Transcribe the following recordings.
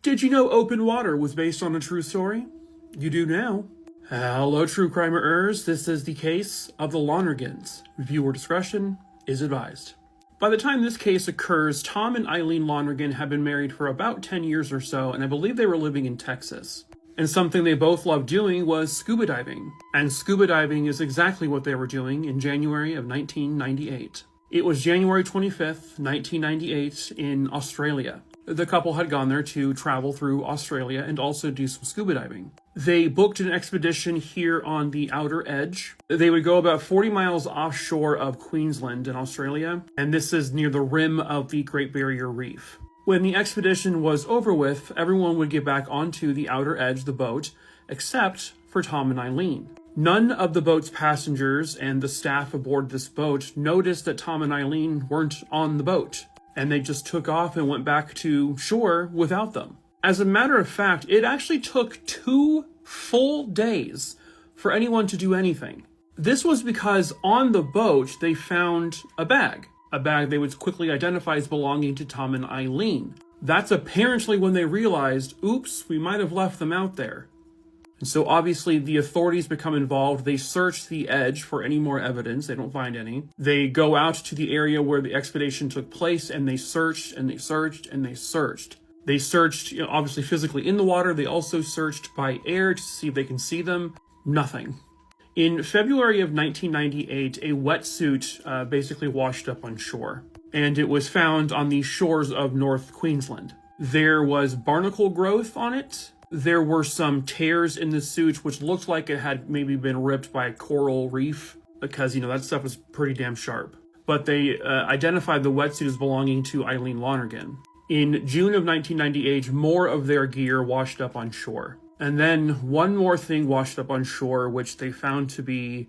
Did you know Open Water was based on a true story? You do now. Hello, true crimeers. This is the case of the Lonergans. Viewer discretion is advised. By the time this case occurs, Tom and Eileen Lonergan had been married for about 10 years or so, and I believe they were living in Texas. And something they both loved doing was scuba diving. And scuba diving is exactly what they were doing in January of 1998. It was January 25th, 1998 in Australia. The couple had gone there to travel through Australia and also do some scuba diving. They booked an expedition here on the outer edge. They would go about 40 miles offshore of Queensland in Australia, and this is near the rim of the Great Barrier Reef. When the expedition was over with, everyone would get back onto the outer edge of the boat, except for Tom and Eileen. None of the boat's passengers and the staff aboard this boat noticed that Tom and Eileen weren't on the boat, and they just took off and went back to shore without them. As a matter of fact, it actually took 2 full days for anyone to do anything. This was because on the boat, they found a bag they would quickly identify as belonging to Tom and Eileen. That's apparently when they realized, oops, we might have left them out there. And so obviously the authorities become involved. They search the edge for any more evidence. They don't find any. They go out to the area where the expedition took place, and they searched and they searched and they searched. They searched, obviously physically in the water. They also searched by air to see if they can see them. Nothing. In February of 1998, a wetsuit basically washed up on shore, and it was found on the shores of North Queensland. There was barnacle growth on it. There were some tears in the suit, which looked like it had maybe been ripped by a coral reef, because, that stuff was pretty damn sharp. But they identified the wetsuit as belonging to Eileen Lonergan. In June of 1998, more of their gear washed up on shore. And then one more thing washed up on shore, which they found to be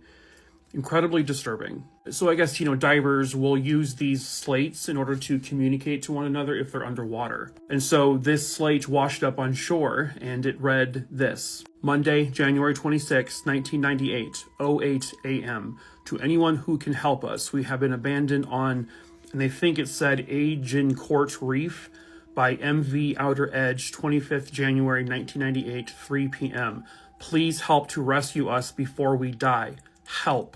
incredibly disturbing. So I guess, divers will use these slates in order to communicate to one another if they're underwater. And so this slate washed up on shore, and it read this: Monday, January 26, 1998, 08 a.m. To anyone who can help us, we have been abandoned on, and they think it said Agincourt Reef, by MV Outer Edge, 25th January 1998, 3 p.m. Please help to rescue us before we die. Help.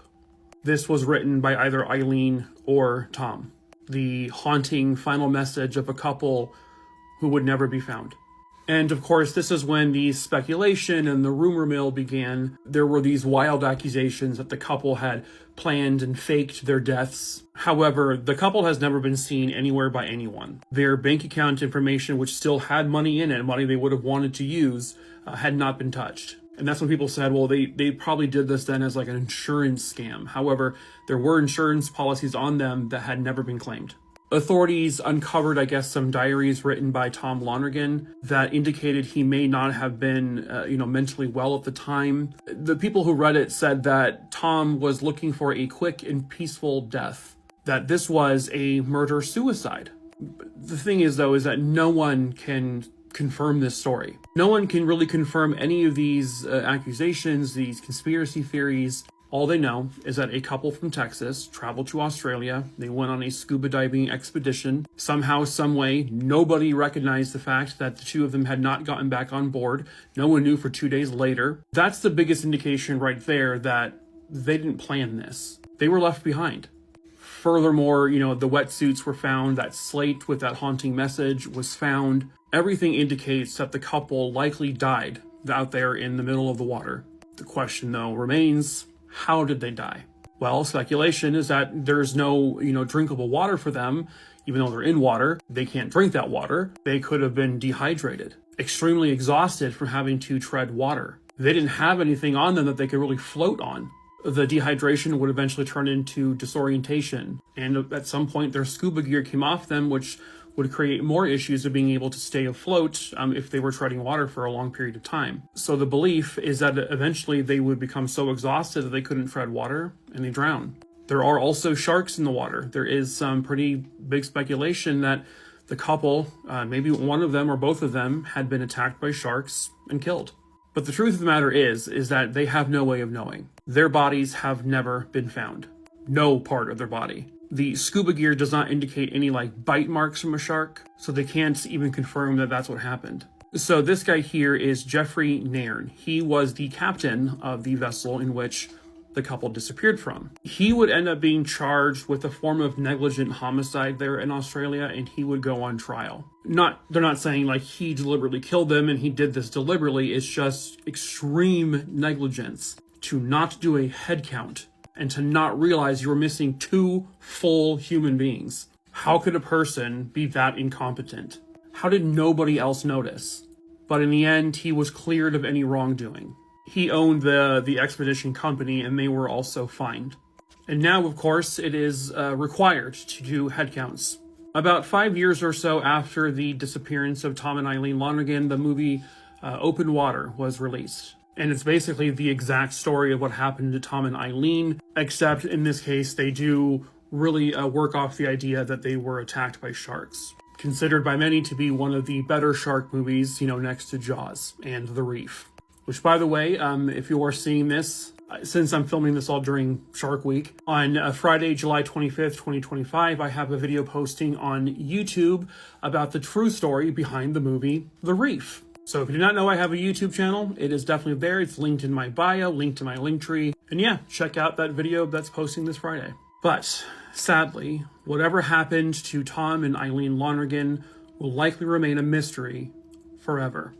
This was written by either Eileen or Tom. The haunting final message of a couple who would never be found. And of course, this is when the speculation and the rumor mill began. There were these wild accusations that the couple had planned and faked their deaths. However, the couple has never been seen anywhere by anyone. Their bank account information, which still had money in it, money they would have wanted to use, had not been touched. And that's when people said, well, they probably did this then as like an insurance scam. However, there were insurance policies on them that had never been claimed. Authorities uncovered, some diaries written by Tom Lonergan that indicated he may not have been, mentally well at the time. The people who read it said that Tom was looking for a quick and peaceful death, that this was a murder-suicide. The thing is, though, is that no one can confirm this story. No one can really confirm any of these accusations, these conspiracy theories. All they know is that a couple from Texas traveled to Australia. They went on a scuba diving expedition. Somehow, some way, nobody recognized the fact that the two of them had not gotten back on board. No one knew for 2 days later. That's the biggest indication right there that they didn't plan this. They were left behind. Furthermore, the wetsuits were found. That slate with that haunting message was found. Everything indicates that the couple likely died out there in the middle of the water. The question, though, remains: how did they die? Well, speculation is that there's no, drinkable water for them. Even though they're in water, they can't drink that water. They could have been dehydrated, extremely exhausted from having to tread water. They didn't have anything on them that they could really float on. The dehydration would eventually turn into disorientation. And at some point, their scuba gear came off them, which would create more issues of being able to stay afloat if they were treading water for a long period of time. So the belief is that eventually they would become so exhausted that they couldn't tread water and they drown. There are also sharks in the water. There is some pretty big speculation that the couple, maybe one of them or both of them, had been attacked by sharks and killed. But the truth of the matter is that they have no way of knowing. Their bodies have never been found. No part of their body. The scuba gear does not indicate any bite marks from a shark, so they can't even confirm that that's what happened. So this guy here is Jeffrey Nairn. He was the captain of the vessel in which the couple disappeared from. He would end up being charged with a form of negligent homicide there in Australia, and he would go on trial. They're not saying like he deliberately killed them and he did this deliberately. It's just extreme negligence to not do a head count and to not realize you were missing 2 full human beings. How could a person be that incompetent? How did nobody else notice? But in the end, he was cleared of any wrongdoing. He owned the expedition company, and they were also fined. And now, of course, it is required to do head counts. About 5 years or so after the disappearance of Tom and Eileen Lonergan, the movie Open Water was released. And it's basically the exact story of what happened to Tom and Eileen, except in this case, they do really work off the idea that they were attacked by sharks. Considered by many to be one of the better shark movies, next to Jaws and The Reef. Which, by the way, if you are seeing this, since I'm filming this all during Shark Week, on Friday, July 25th, 2025, I have a video posting on YouTube about the true story behind the movie The Reef. So if you do not know I have a YouTube channel, it is definitely there. It's linked in my bio, linked in my link tree. And yeah, check out that video that's posting this Friday. But sadly, whatever happened to Tom and Eileen Lonergan will likely remain a mystery forever.